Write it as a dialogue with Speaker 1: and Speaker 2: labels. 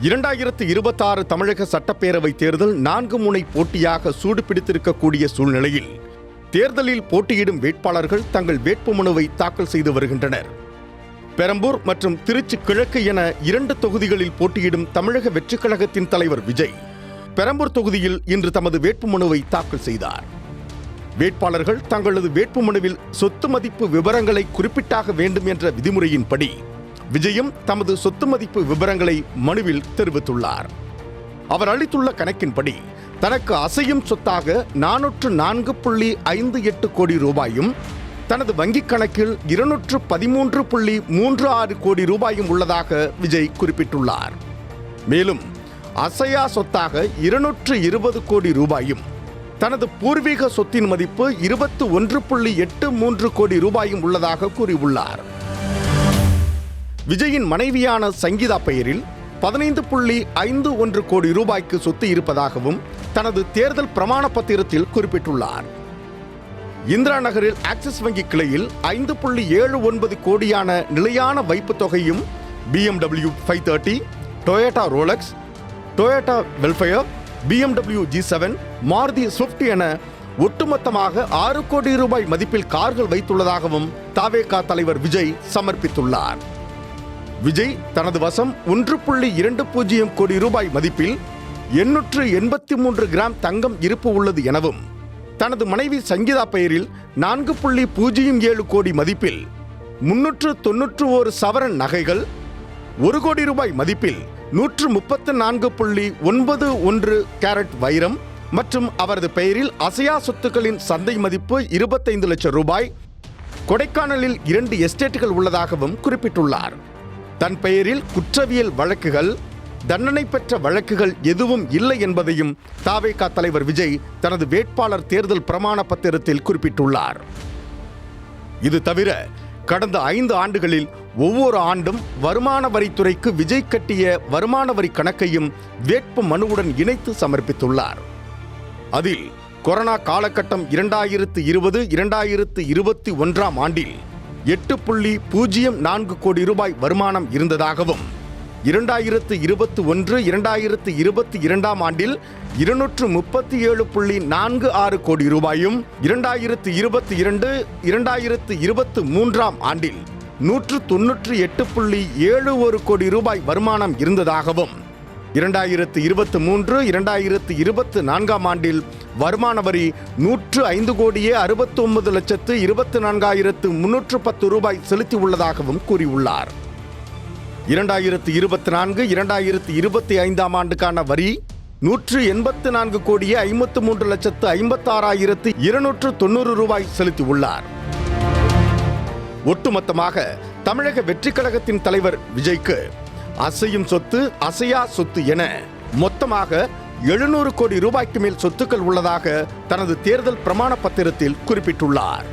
Speaker 1: 2026 தமிழக சட்டப்பேரவை தேர்தல் 4 முனை போட்டியாக சூடுபிடித்திருக்கக்கூடிய சூழ்நிலையில் தேர்தலில் போட்டியிடும் வேட்பாளர்கள் தங்கள் வேட்புமனுவை தாக்கல் செய்து வருகின்றனர். பெரம்பூர் மற்றும் திருச்சி கிழக்கு என 2 தொகுதிகளில் போட்டியிடும் தமிழக வெற்றிக் கழகத்தின் தலைவர் விஜய் பெரம்பூர் தொகுதியில் இன்று தமது வேட்புமனுவை தாக்கல் செய்தார். வேட்பாளர்கள் தங்களது வேட்புமனுவில் சொத்து மதிப்பு விவரங்களை குறிப்பிட்டாக வேண்டும் என்ற விதிமுறையின்படி விஜயும் தமது சொத்து மதிப்பு விவரங்களை மனுவில் தெரிவித்துள்ளார். அவர் அளித்துள்ள கணக்கின்படி தனக்கு அசையும் சொத்தாக 404.58 கோடி ரூபாயும் தனது வங்கிக் கணக்கில் 213.36 கோடி ரூபாயும் உள்ளதாக விஜய் குறிப்பிட்டுள்ளார். மேலும் அசையா சொத்தாக 220 கோடி ரூபாயும் தனது பூர்வீக சொத்தின் மதிப்பு 21.83 கோடி ரூபாயும் உள்ளதாக கூறியுள்ளார். விஜயின் மனைவியான சங்கீதா பெயரில் 15.51 கோடி ரூபாய்க்கு சொத்து இருப்பதாகவும் தனது தேர்தல் பிரமாண பத்திரத்தில் குறிப்பிட்டுள்ளார். இந்திரா நகரில் ஆக்சிஸ் வங்கி கிளையில் 5.79 கோடியான நிலையான வைப்பு தொகையும் BMW 530, Toyota Rolex, Toyota Vellfire, BMW G7, Maruti Swift என ஒட்டுமொத்தமாக 6 கோடி ரூபாய் மதிப்பில் கார்கள் வைத்துள்ளதாகவும் தவேகா தலைவர் விஜய் சமர்ப்பித்துள்ளார். விஜய் தனது வசம் 1.20 கோடி ரூபாய் மதிப்பில் 883 கிராம் தங்கம் இருப்பு உள்ளது எனவும் தனது மனைவி சங்கீதா பெயரில் 4.07 கோடி மதிப்பில் 391 சவரன் நகைகள், 1 கோடி ரூபாய் மதிப்பில் 134.91 கேரட் வைரம் மற்றும் அவரது பெயரில் அசையா சொத்துக்களின் சந்தை மதிப்பு 25 லட்சம் ரூபாய், கொடைக்கானலில் 2 எஸ்டேட்டுகள் உள்ளதாகவும் குறிப்பிட்டுள்ளார். தன் பெயரில் குற்றவியல் வழக்குகள், தண்டனை பெற்ற வழக்குகள் எதுவும் இல்லை என்பதையும் தவேகா தலைவர் விஜய் தனது வேட்பாளர் தேர்தல் பிரமாண பத்திரத்தில் குறிப்பிட்டுள்ளார். இது தவிர கடந்த 5 ஆண்டுகளில் ஒவ்வொரு ஆண்டும் வருமான வரித்துறைக்கு விஜய் கட்டிய வருமான வரி கணக்கையும் வேட்பு மனுவுடன் இணைத்து சமர்ப்பித்துள்ளார். அதில் கொரோனா காலகட்டம் 2020-2021 ஆண்டில் 8.04 கோடி ரூபாய் வருமானம் இருந்ததாகவும் 2021-2022 ஆண்டில் 237.46 கோடி ரூபாயும் 2022-2023 ஆண்டில் 198.71 கோடி ரூபாய் வருமானம் இருந்ததாகவும் 2023-2024 ஆண்டில் வருமான வரி 105,69,24,310 ரூபாய் செலுத்தியுள்ளதாகவும் கூறியுள்ளார். 2024-2025 ஆண்டுக்கான வரி 184,53,56,290 ரூபாய் செலுத்தியுள்ளார். ஒட்டுமொத்தமாக தமிழக வெற்றிக் கழகத்தின் தலைவர் விஜய்க்கு அசையும் சொத்து, அசையா சொத்து என மொத்தமாக 700 கோடி ரூபாய்க்கு மேல் சொத்துக்கள் உள்ளதாக தனது தேர்தல் பிரமாண பத்திரத்தில் குறிப்பிட்டுள்ளார்.